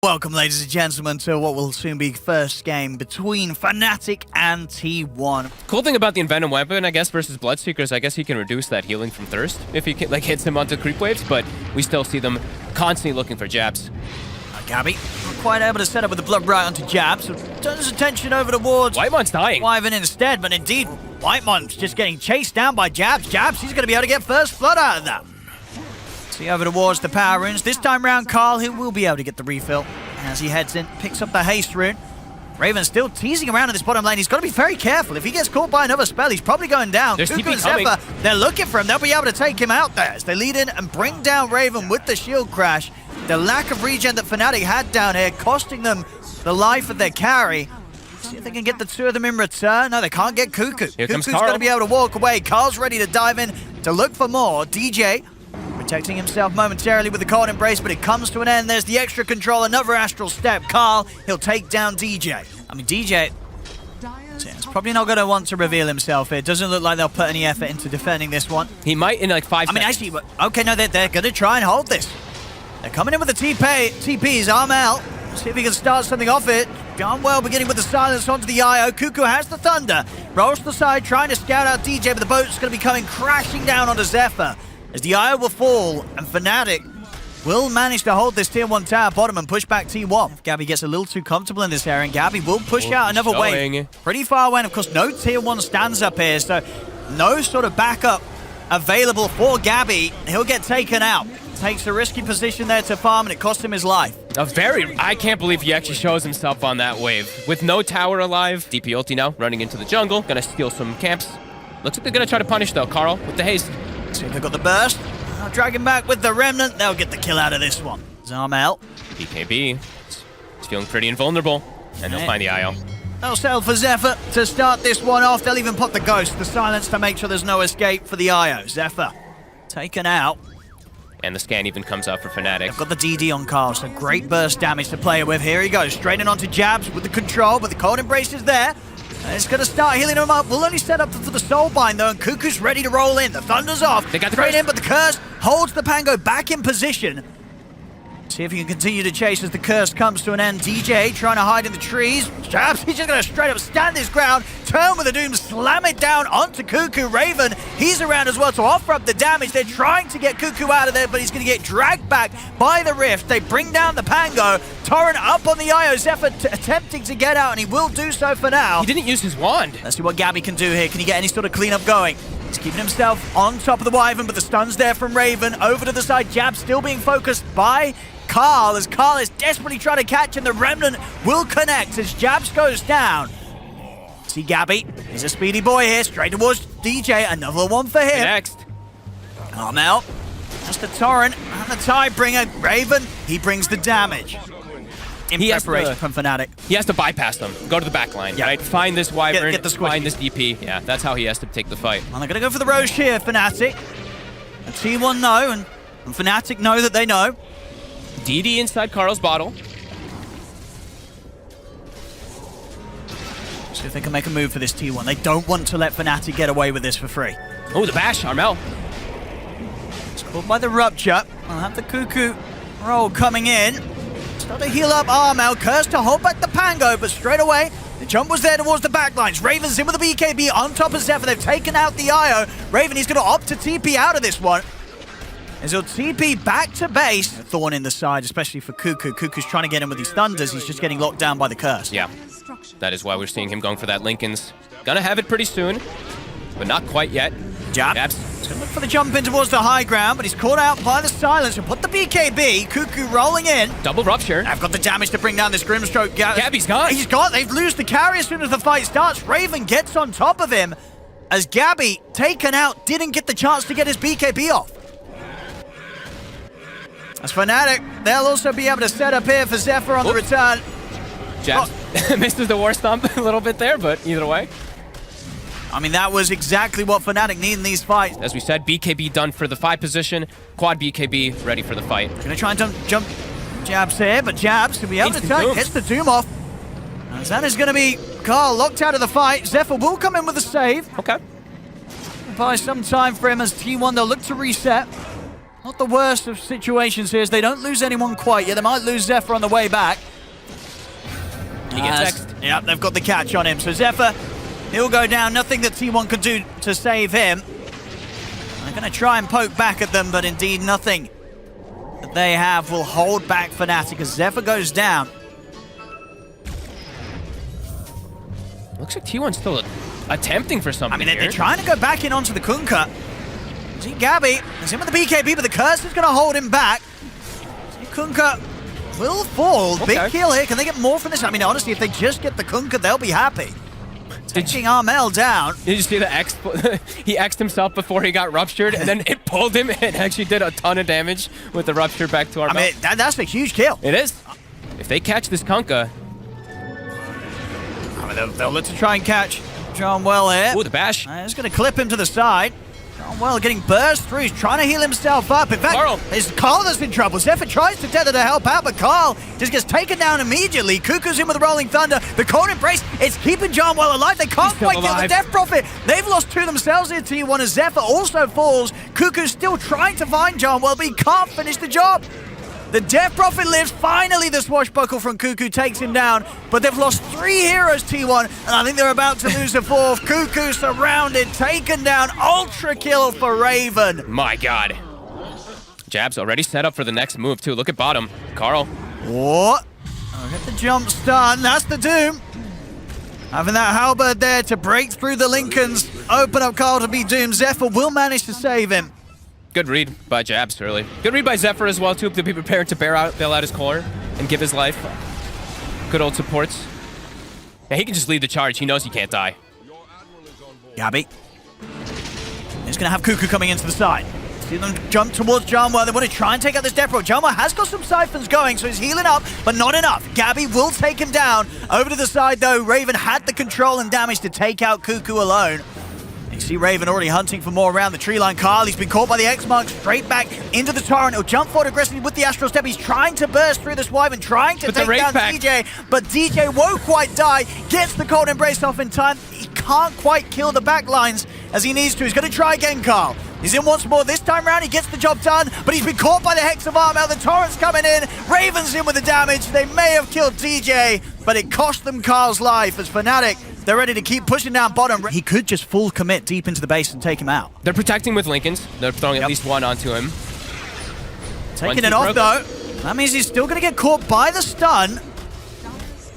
Welcome, ladies and gentlemen, to what will soon be first game between FNATIC and T1. Cool thing about the Envenom weapon, I guess, versus Bloodseekers, I guess he can reduce that healing from Thirst if he like hits him onto creep waves, but we still see them constantly looking for jabs. Gabby, not quite able to set up with the blood right onto jabs, so turns his attention over towards Whitemon's dying. Wyvern instead, but indeed, Whitemon's just getting chased down by jabs. Jabs, he's going to be able to get first blood out of that. See over towards the power runes. This time round, Carl, he will be able to get the refill as he heads in, picks up the haste rune. Raven still teasing around in this bottom lane. He's got to be very careful. If he gets caught by another spell, he's probably going down. There's Cuckoo TP and coming. Zephyr, they're looking for him. They'll be able to take him out there as they lead in and bring down Raven with the shield crash. The lack of regen that FNATIC had down here, costing them the life of their carry. See if they can get the two of them in return. No, they can't get Cuckoo. Here comes Cuckoo's Carl. going to be able to walk away. Carl's ready to dive in to look for more. DJ protecting himself momentarily with the cold embrace, but it comes to an end. There's the extra control, another astral step. Carl, he'll take down DJ. I mean, DJ is probably not going to want to reveal himself here. Doesn't look like they'll put any effort into defending this one. He might in like 5 seconds. Actually, okay, no, they're going to try and hold this. They're coming in with the TPs, arm out. See if he can start something off it. Gone well, beginning with the silence onto the IO. Cuckoo has the thunder. Rolls to the side, trying to scout out DJ, but the boat's going to be coming crashing down onto Zephyr. As the IO will fall, and FNATIC will manage to hold this tier 1 tower bottom and push back T1. If Gabby gets a little too comfortable in this area, and Gabby will push out another wave. Pretty far away, and of course no tier 1 stands up here, so no sort of backup available for Gabby. He'll get taken out. Takes a risky position there to farm, and it cost him his life. I can't believe he actually shows himself on that wave. With no tower alive, DP ulti now, running into the jungle, gonna steal some camps. Looks like they're gonna try to punish though, Carl, with the haste. See if they've got the burst. I'll drag him back with the remnant. They'll get the kill out of this one. Zarmel. BKB. He's feeling pretty invulnerable. And they'll find the IO. They'll settle for Zephyr to start this one off. They'll even pop the ghost, the silence, to make sure there's no escape for the IO. Zephyr taken out. And the scan even comes out for FNATIC. They've got the DD on Carl, so great burst damage to play with. Here he goes, straight in onto jabs with the control, but the cold embrace is there. And it's going to start healing him up. We'll only set up for the soulbind though, and Cuckoo's ready to roll in. The thunder's off. They got the straight curse. in, but the curse holds the Pango back in position. See if he can continue to chase as the curse comes to an end. DJ trying to hide in the trees. Jabs, he's just going to straight up stand his ground, turn with the doom, slam it down onto Cuckoo. Raven, he's around as well to offer up the damage. They're trying to get Cuckoo out of there, but he's going to get dragged back by the rift. They bring down the Pango. Torrent up on the IO. Zephyr attempting to get out, and he will do so for now. He didn't use his wand. Let's see what Gabby can do here. Can he get any sort of cleanup going? He's keeping himself on top of the Wyvern, but the stun's there from Raven. Over to the side, Jab still being focused by Carl, as Carl is desperately trying to catch him. The remnant will connect as Jabs goes down. See Gabby, he's a speedy boy here, straight towards DJ. Another one for him. Next. Armel, that's the Torrent and the Tidebringer. Raven, he brings the damage. In preparation from FNATIC. He has to bypass them, go to the back line, right? Find this Wyvern, get the find this DP. Yeah, that's how he has to take the fight. Well, they're going to go for the Roche here, FNATIC. And T1 know, and FNATIC know that they know. DD inside Carl's bottle. See if they can make a move for this T1. They don't want to let FNATIC get away with this for free. Oh, the bash, Armel. It's caught by the rupture. I'll have the Cuckoo roll coming in. Start to heal up Armel. Curse to hold back the Pango, but straight away, the jump was there towards the backlines. Raven's in with the BKB on top of Zephyr. They've taken out the IO. Raven, he's going to opt to TP out of this one. As he'll TP back to base. A thorn in the side, especially for Cuckoo. Cuckoo's trying to get him with these thunders. He's just getting locked down by the curse. Yeah, that is why we're seeing him going for that Lincoln's. Gonna have it pretty soon, but not quite yet. Jabs. He's gonna look for the jump in towards the high ground, but he's caught out by the silence. And put the BKB. Cuckoo rolling in. Double rupture. I've got the damage to bring down this Grimstroke. Gabby's gone. He's gone. They lose the carry as soon as the fight starts. Raven gets on top of him as Gabby, taken out, didn't get the chance to get his BKB off. As FNATIC, they'll also be able to set up here for Zephyr on the return. Jabs misses the war stomp a little bit there, but either way. I mean, that was exactly what FNATIC need in these fights. As we said, BKB done for the 5 position. Quad BKB ready for the fight. Gonna try and jump Jabs here, but Jabs will be able to turn, gets the Doom off. As that is gonna be Carl locked out of the fight. Zephyr will come in with a save. Okay. Buy some time for him as T1, they'll look to reset. Not the worst of situations here, as they don't lose anyone quite yet. They might lose Zephyr on the way back. He gets X'd. Yep, they've got the catch on him. So Zephyr, he'll go down. Nothing that T1 could do to save him. They're going to try and poke back at them, but indeed nothing that they have will hold back FNATIC as Zephyr goes down. Looks like T1's still attempting for something. I mean, they're trying to go back in onto the Kunkka. See Gabby, he's in with the BKB, but the curse is going to hold him back. See Kunkka will fall. Okay. Big kill here. Can they get more from this? I mean, honestly, if they just get the Kunkka, they'll be happy. Taking Armel down. Did you see the X? He X'd himself before he got ruptured, and then it pulled him and actually did a ton of damage with the rupture back to Armel. I mean, that's a huge kill. It is. If they catch this Kunkka. I mean, they'll look to try and catch John Well here. Ooh, the bash. He's going to clip him to the side. John Well getting burst through. He's trying to heal himself up. In fact, Carl. it's Carl that's in trouble. Zephyr tries to tether to help out, but Carl just gets taken down immediately. Cuckoo's in with the Rolling Thunder. The Cold Embrace, it's keeping John Well alive. They can't quite kill the Death Prophet. They've lost two themselves here, T1, as Zephyr also falls. Cuckoo's still trying to find John Well, but he can't finish the job. The Death Prophet lives. Finally, the swashbuckle from Cuckoo takes him down. But they've lost 3 heroes, T1. And I think they're about to lose a 4th. Cuckoo surrounded, taken down. Ultra kill for Raven. My God. Jabs already set up for the next move, too. Look at bottom. Carl. What? Oh, get the jump stun. That's the Doom. Having that halberd there to break through the Lincolns. Open up Carl to be Doom. Zephyr will manage to save him. Good read by Jabs early. Good read by Zephyr as well, too, to be prepared to bail out his core and give his life. Good old supports. Yeah, he can just lead the charge. He knows he can't die. Gabby. He's going to have Cuckoo coming into the side. See them jump towards Jarmwell. They want to try and take out this Death Row. Jarmwell has got some siphons going, so he's healing up, but not enough. Gabby will take him down. Over to the side, though, Raven had the control and damage to take out Cuckoo alone. You see Raven already hunting for more around the tree line. Carl, he's been caught by the X-Mark, straight back into the Torrent. He'll jump forward aggressively with the Astral Step. He's trying to burst through this Wyvern, trying to take down DJ, but DJ won't quite die. Gets the Cold Embrace off in time. He can't quite kill the backlines as he needs to. He's going to try again, Carl. He's in once more. This time round, he gets the job done, but he's been caught by the Hex of Armel. The Torrent's coming in. Raven's in with the damage. They may have killed DJ, but it cost them Carl's life as FNATIC, they're ready to keep pushing down bottom. He could just full commit deep into the base and take him out. They're protecting with Lincolns. They're throwing at least one onto him. Taking it off, though. That means he's still going to get caught by the stun.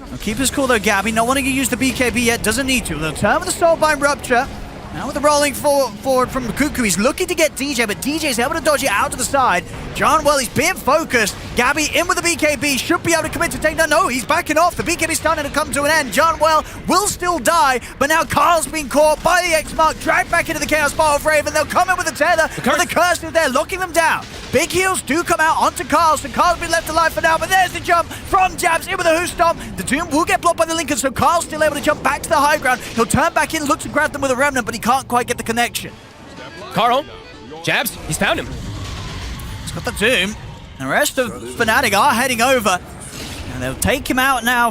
He'll keep his cool, though, Gabby. Not wanting to use the BKB yet. Doesn't need to. They'll turn with the Soulbind Rupture. Now with the rolling forward from Cuckoo, he's looking to get DJ, but DJ's able to dodge it out to the side. John, well, he's being focused. Gabby in with the BKB, should be able to commit to take down. No, he's backing off. The BKB's starting to come to an end. John, well, will still die, but now Carl's been caught by the X-Mark, dragged back into the Chaos Ball of Raven. They'll come in with a tether, but the curse is there, locking them down. Big heals do come out onto Carl, so Carl's been left alive for now, but there's the jump from Jabs in with a Who Stomp. The Doom will get blocked by the Lincoln, so Carl's still able to jump back to the high ground. He'll turn back in, look to grab them with a Remnant, but he can't quite get the connection. Carl, Jabs, he's found him. He's got the Doom. The rest of FNATIC are heading over, and they'll take him out now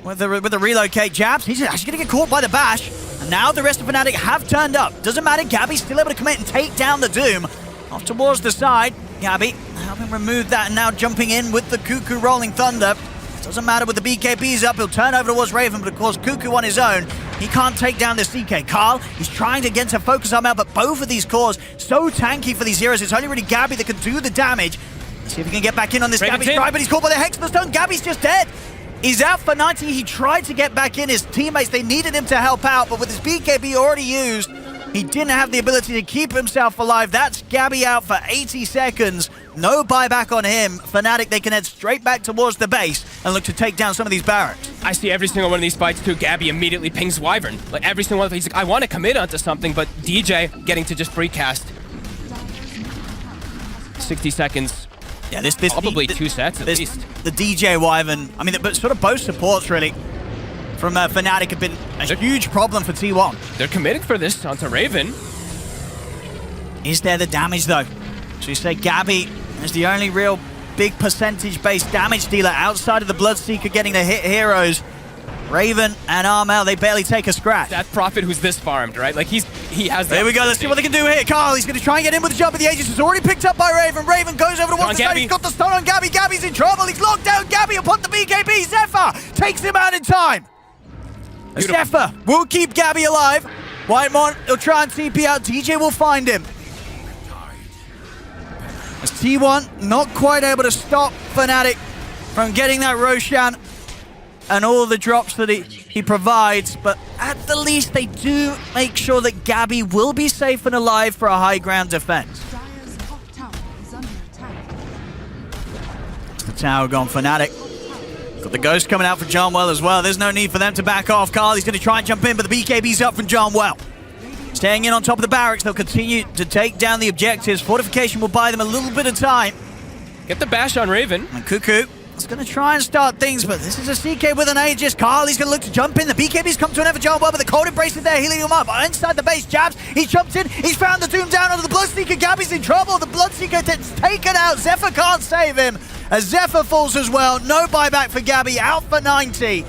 with the relocate. Jabs, he's actually going to get caught by the bash, and now the rest of FNATIC have turned up. Doesn't matter, Gabby's still able to commit and take down the Doom. Off towards the side, Gabby helping remove that, and now jumping in with the Cuckoo Rolling Thunder. Doesn't matter with the BKBs up, he'll turn over towards Raven, but of course Cuckoo on his own. He can't take down the CK. Carl, he's trying to get to focus on out, but both of these cores so tanky for these heroes. It's only really Gabby that can do the damage. Let's see if he can get back in on this. Gabby's trying, but he's caught by the Hex of the Stone. Gabby's just dead. He's out for 90. He tried to get back in. His teammates, they needed him to help out, but with his BKB already used, he didn't have the ability to keep himself alive. That's Gabby out for 80 seconds. No buyback on him. FNATIC, they can head straight back towards the base and look to take down some of these barracks. I see every single one of these fights too. Gabby immediately pings Wyvern. Like every single one of them, he's like, I want to commit onto something, but DJ getting to just free cast. 60 seconds. Yeah, this probably 2 sets at least. The DJ Wyvern, I mean, but sort of both supports really from FNATIC have been a huge problem for T1. They're committing for this onto Raven. Is there the damage though? So you say Gabby is the only real big percentage-based damage dealer outside of the Bloodseeker getting to hit heroes. Raven and Armel, they barely take a scratch. That Prophet who's this farmed, right? Like he has that. There we go, let's see what they can do here. Carl, he's going to try and get in with the jump of the Aegis. It's already picked up by Raven. Raven goes over to one side. He's got the stun on Gabby. Gabby's in trouble. He's locked down Gabby upon the BKB. Zephyr takes him out in time. Beautiful. Zephyr will keep Gabby alive. Whitemon, he'll try and TP out. DJ will find him. As T1 not quite able to stop FNATIC from getting that Roshan and all the drops that he provides, but at the least they do make sure that Gabby will be safe and alive for a high ground defense. The tower gone, FNATIC. Got the Ghost coming out for John Well as well. There's no need for them to back off. Carl, he's going to try and jump in, but the BKB's up from John Well. Staying in on top of the barracks, they'll continue to take down the objectives. Fortification will buy them a little bit of time. Get the bash on Raven. And Cuckoo is going to try and start things, but this is a CK with an Aegis. Carl, he's going to look to jump in. The BKB's come to an Everjohn well, but the Cold Embrace is there, healing him up. Inside the base, Jabs, he's jumped in. He's found the Doom down onto the Bloodseeker. Gabby's in trouble. The Bloodseeker gets taken out. Zephyr can't save him. As Zephyr falls as well. No buyback for Gabby, out for 90.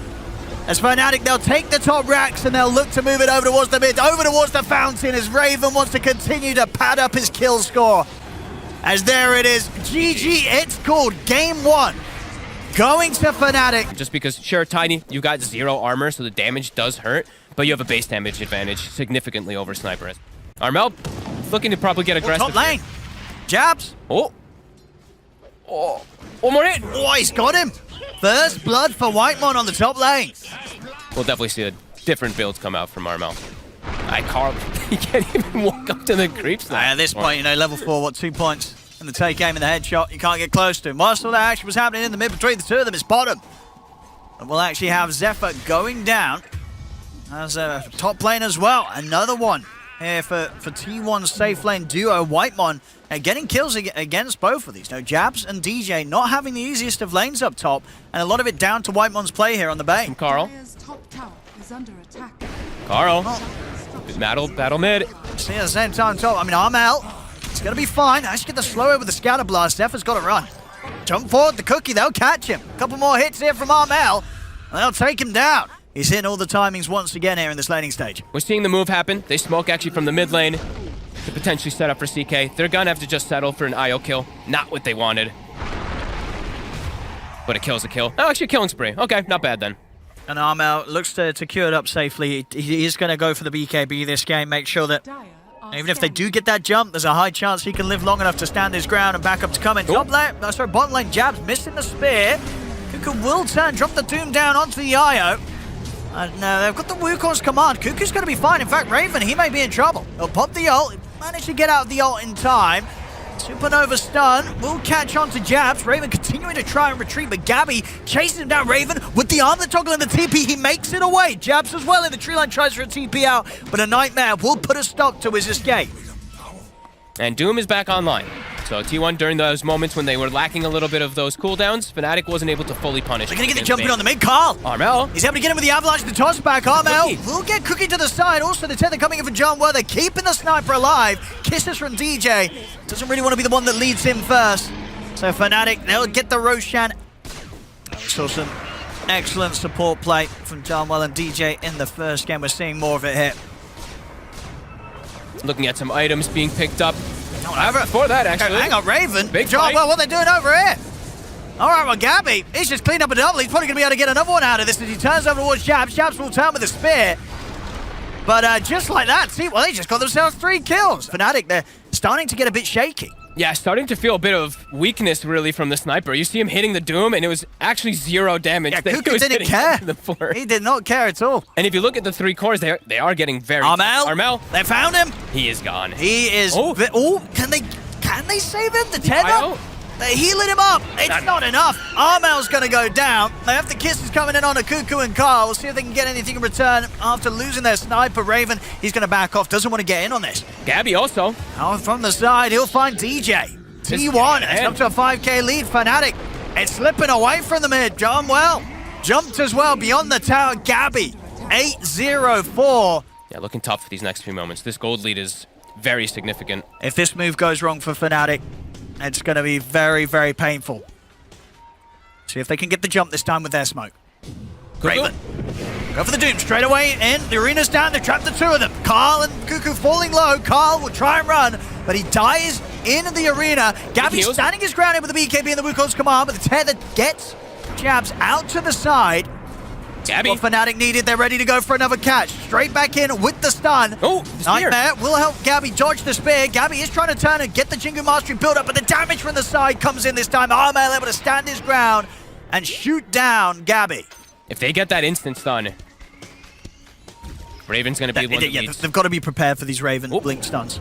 As FNATIC, they'll take the top racks and they'll look to move it over towards the mid, over towards the fountain, as Raven wants to continue to pad up his kill score. As there it is, GG, it's called Game 1. Going to FNATIC. Just because, sure, Tiny, you got 0 armor, so the damage does hurt, but you have a base damage advantage significantly over Sniper. Armel looking to probably get aggressive. Top lane. Jabs. Oh. One more hit. Oh, he's got him. First blood for Whitemon on the top lane. We'll definitely see different builds come out from Armel. Carl, he can't even walk up to the creeps now. At this point, you know, level 4, what, 2 points in the take aim and the headshot. You can't get close to him. Whilst all that action was happening in the mid between the two of them, it's bottom. And we'll actually have Zephyr going down as a top lane as well. Another one here for T1's safe lane duo. Whitemon getting kills against both of these. Now, Jabs and DJ not having the easiest of lanes up top, and a lot of it down to Whitemon's play here on the bay. From Carl. Battle mid. See, at the same time, top. I mean, Armel, it's going to be fine. Actually get the slow over the scatter blast. Zephyr's got to run. Jump forward, the cookie, they'll catch him. A couple more hits here from Armel, and they'll take him down. He's hitting all the timings once again here in this laning stage. We're seeing the move happen. They smoke actually from the mid lane to potentially set up for CK. They're gonna have to just settle for an IO kill. Not what they wanted. But a kill's a kill. Oh, actually a killing spree. Okay, not bad then. And Armel looks to queue it up safely. He is going to go for the BKB this game. Make sure that even if they do get that jump, there's a high chance he can live long enough to stand his ground and back up to come in. Top lane, bottom lane, Jabs missing the spear. Cuckoo will turn, drop the Doom down onto the IO. And they've got the Wukong's command. Cuckoo's going to be fine. In fact, Raven, he may be in trouble. He'll pop the ult. Managed to get out of the ult in time. Supernova stun will catch on to Jabs. Raven continuing to try and retreat, but Gabby chasing him down. Raven with the arm, the toggle and the TP. He makes it away. Jabs as well in the tree line tries for a TP out, but a Nightmare will put a stop to his escape. And Doom is back online. So T1, during those moments when they were lacking a little bit of those cooldowns, FNATIC wasn't able to fully punish. They're going to get the jump in on the mid. Carl. Armel. He's able to get him with the avalanche and the toss back. Armel will get Cookie to the side. Also, the tether coming in for John Well. They're keeping the sniper alive. Kisses from DJ. Doesn't really want to be the one that leads him first. So FNATIC, they'll get the Roshan. We saw some excellent support play from John Well and DJ in the first game. We're seeing more of it here. Looking at some items being picked up. However, before that, actually. Hang on, Raven. Big John fight. Well, what are they doing over here? All right, well, Gabby, he's just cleaned up a double. He's probably going to be able to get another one out of this as he turns over towards Jabs. Jabs will turn with a spear. But just like that, see, well, they just got themselves 3 kills. FNATIC, they're starting to get a bit shaky. Yeah, starting to feel a bit of weakness, really, from the sniper. You see him hitting the Doom, and it was actually 0 damage. Yeah, Cuckoo didn't care. He did not care at all. And if you look at the 3 cores, they are getting very... Armel, they found him. He is gone. He is... Oh, can they save him? The tether? They're healing him up. It's not enough. Armel's going to go down. They have the kisses coming in on a Cuckoo and Carl. We'll see if they can get anything in return after losing their sniper. Raven, he's going to back off. Doesn't want to get in on this. Gabby also. Oh, from the side, he'll find DJ. T1, it's up to a 5k lead. FNATIC, it's slipping away from the mid. John Well jumped as well beyond the tower. Gabby, 8-0-4. Yeah, looking tough for these next few moments. This gold lead is very significant. If this move goes wrong for FNATIC, it's going to be very, very painful. See if they can get the jump this time with their smoke. Raven. Go for the Doom straight away in. The arena's down. They trap the two of them. Carl and Cuckoo falling low. Carl will try and run, but he dies in the arena. Gabby's standing his ground in with the BKB and the Wukong's command, but the tether gets Jabs out to the side. Gabby. What FNATIC needed. They're ready to go for another catch. Straight back in with the stun. Oh, the spear. Nightmare will help Gabby dodge the spear. Gabby is trying to turn and get the Jingu Mastery build up, but the damage from the side comes in this time. Armail able to stand his ground and shoot down Gabby. If they get that instant stun, Raven's going to be one that leads. They've got to be prepared for these Raven blink stuns.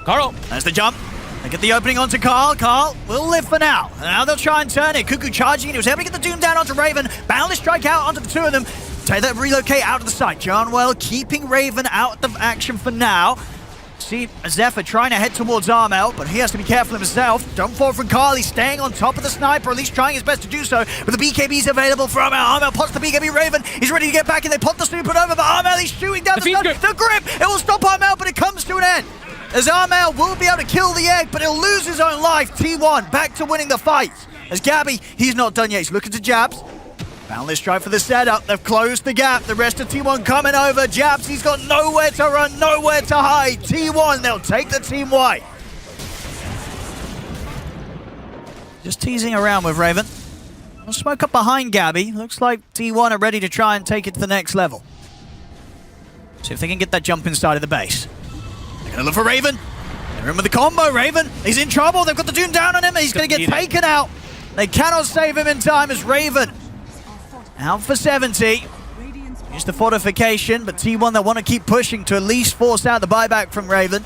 Carl. There's the jump. They get the opening onto Carl. Carl will live for now. And now they'll try and turn it. Cuckoo charging. He was able to get the Doom down onto Raven. Boundless strike out onto the two of them. Tether relocate out of the side. Jarnwell keeping Raven out of action for now. See Zephyr trying to head towards Armel, but he has to be careful of himself. Don't fall from Carl. He's staying on top of the sniper, or at least trying his best to do so. But the BKB's available for Armel. Armel pots the BKB Raven. He's ready to get back, and they pop the stupid over, but Armel, he's shooting down the stun. The grip! It will stop Armel, but it comes to an end. As Armel will be able to kill the egg, but he'll lose his own life. T1 back to winning the fight. As Gabby, he's not done yet. He's looking to Jabs. Boundless strike for the setup. They've closed the gap. The rest of T1 coming over. Jabs, he's got nowhere to run, nowhere to hide. T1, they'll take the team white. Just teasing around with Raven. We'll smoke up behind Gabby. Looks like T1 are ready to try and take it to the next level. See if they can get that jump inside of the base. They're going to look for Raven. They're in with the combo. Raven, he's in trouble. They've got the Doom down on him. He's going to get taken out. They cannot save him in time as Raven out for 70. Use the fortification, but T1 they want to keep pushing to at least force out the buyback from Raven.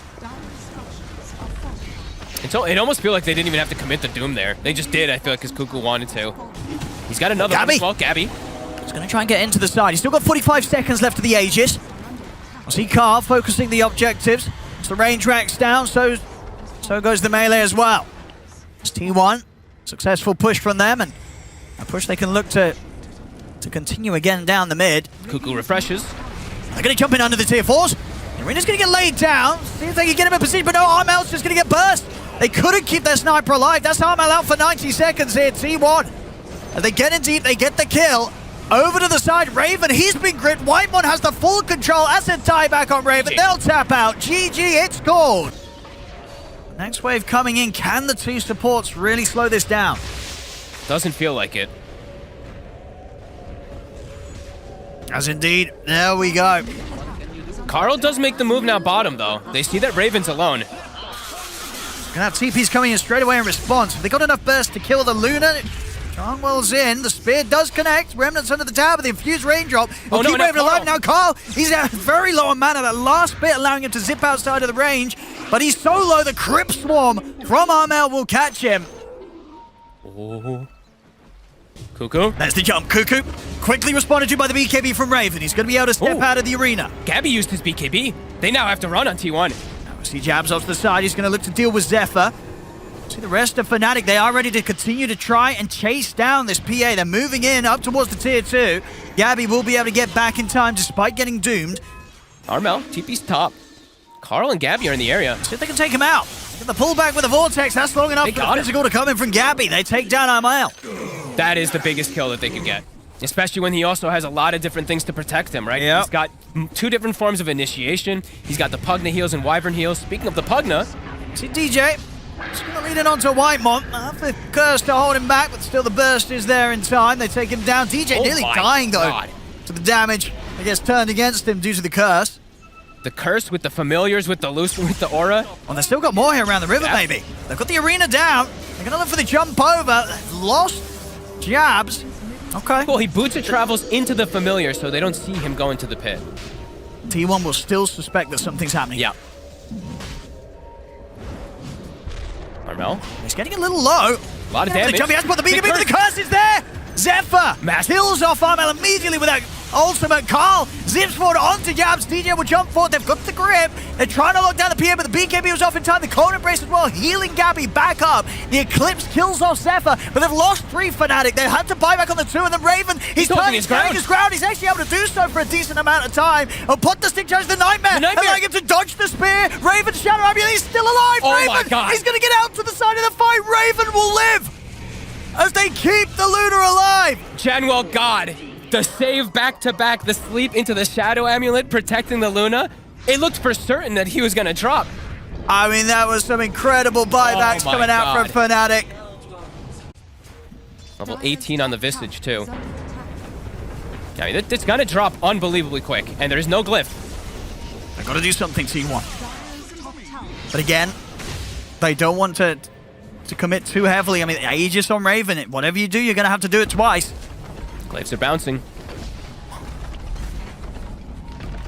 It almost feels like they didn't even have to commit the Doom there. They just did, I feel like, because Cuckoo wanted to. He's got another one as well, Gabby. He's going to try and get into the side. He's still got 45 seconds left of the Aegis. I see Carl focusing the objectives. As the range racks down, so goes the melee as well. It's T1. Successful push from them, and a push they can look to continue again down the mid. Cuckoo refreshes. They're going to jump in under the tier 4s. The arena's going to get laid down. See if they can get him in position, but no, Armel's just going to get burst. They couldn't keep their sniper alive. That's Armel out for 90 seconds here, T1. As they get in deep, they get the kill. Over to the side, Raven, he's been gripped. Whitemon has the full control. Asset tie back on Raven. They'll tap out. GG, it's called. Next wave coming in. Can the two supports really slow this down? Doesn't feel like it. As indeed, there we go. Carl does make the move now bottom, though. They see that Raven's alone. Gonna have TPs coming in straight away in response. They got enough burst to kill the Luna. Jarnwell's in. The spear does connect. Remnants under the tower, but the infused raindrop will keep Raven alive. Now Carl, he's very low on mana. That last bit allowing him to zip outside of the range. But he's so low, the Crip Swarm from Armel will catch him. Oh. Cuckoo. There's the jump. Cuckoo quickly responded to by the BKB from Raven. He's going to be able to step out of the arena. Gabby used his BKB. They now have to run on T1. Now we see Jabs off to the side. He's going to look to deal with Zephyr. See the rest of FNATIC. They are ready to continue to try and chase down this PA. They're moving in up towards the tier 2. Gabby will be able to get back in time despite getting doomed. Armel, TP's top. Carl and Gabby are in the area. See if they can take him out. Get the pullback with the Vortex. That's long enough for the physical to come in from Gabby. They take down Armel. That is the biggest kill that they could get. Especially when he also has a lot of different things to protect him, right? Yep. He's got 2 different forms of initiation. He's got the Pugna heals and Wyvern heals. Speaking of the Pugna, see DJ. He's going to lead it onto Whitemon. The curse to hold him back, but still the burst is there in time. They take him down. DJ nearly dying, though, to the damage that gets turned against him due to the curse. The curse with the familiars, with the loose, with the aura. Well, they've still got more here around the river, maybe. They've got the arena down. They're going to look for the jump over. They've lost Jabs. Okay. Well, he boots and travels into the familiar so they don't see him go into the pit. T1 will still suspect that something's happening. Yeah. Armel. He's getting a little low. A lot of damage. The jump, he has put the BKB, but the curse is there. Zephyr kills off Armel immediately with that ultimate. Carl zips forward onto Jabs. DJ will jump forward. They've got the grip. They're trying to lock down the PA, but the BKB was off in time. The cold embrace as well, healing Gabby back up. The Eclipse kills off Zephyr, but they've lost 3 FNATIC. They had to buy back on the 2, and then Raven, he's turning his ground. He's actually able to do so for a decent amount of time. And put the stick charge the Nightmare. Allowing him to dodge the spear. Raven Shadow Ambulance, he's still alive. Oh Raven, my God. He's going to get out to the side of the fight. Raven will live as they keep the Luna alive. Janwell God. The save back-to-back, the sleep into the Shadow Amulet, protecting the Luna. It looked for certain that he was going to drop. I mean, that was some incredible buybacks coming out from FNATIC. Level 18 on the Visage, too. I mean, it's going to drop unbelievably quick, and there's no glyph. They've got to do something, T1. But again, they don't want to commit too heavily. I mean, Aegis on Raven, whatever you do, you're going to have to do it twice. Glyphs are bouncing.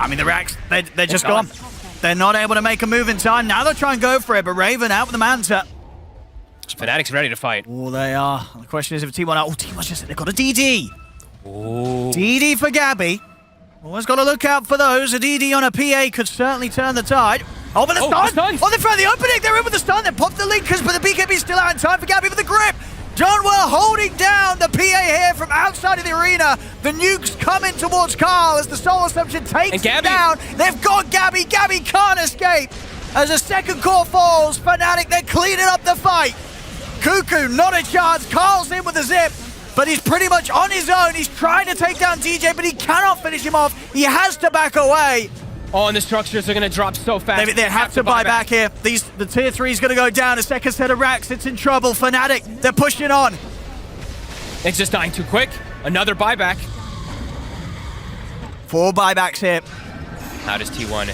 I mean, the Racks, they're just gone. They're not able to make a move in time. Now they'll try and go for it, but Raven out with the Manta. FNATIC's ready to fight. Oh, they are. The question is if T1 out. Oh, T1's just, they've got a DD. Ooh. DD for Gabby. Always got to look out for those. A DD on a PA could certainly turn the tide. Oh, but the stun! Oh, they found the opening! They're in with the stun. They popped the linkers, but the BKB's still out in time for Gabby with the grip. Johnwell holding down the PA here from outside of the arena. The nukes coming towards Carl as the Soul Assumption takes him down. They've got Gabby. Gabby can't escape. As a second core falls, FNATIC, they're cleaning up the fight. Cuckoo, not a chance. Carl's in with the zip, but he's pretty much on his own. He's trying to take down DJ, but he cannot finish him off. He has to back away. Oh, and the structures are going to drop so fast. They have to buy back here. The tier 3 is going to go down. A second set of racks. It's in trouble. FNATIC, they're pushing on. It's just dying too quick. Another buyback. 4 buybacks here. How does T1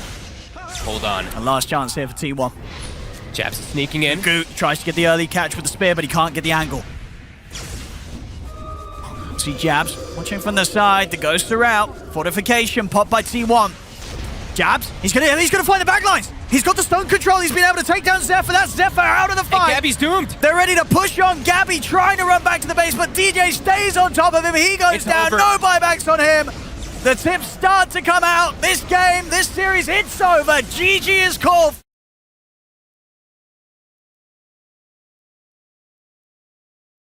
hold on? A last chance here for T1. Jabs sneaking in. Goot tries to get the early catch with the spear, but he can't get the angle. See Jabs watching from the side. The ghosts are out. Fortification popped by T1. Jabs, he's gonna find the backlines. He's got the stun control. He's been able to take down Zephyr. That's Zephyr out of the fight. And Gabby's doomed. They're ready to push on Gabby, trying to run back to the base, but DJ stays on top of him. He goes down. Over. No buybacks on him. The tips start to come out. This game, this series, it's over. GG is called.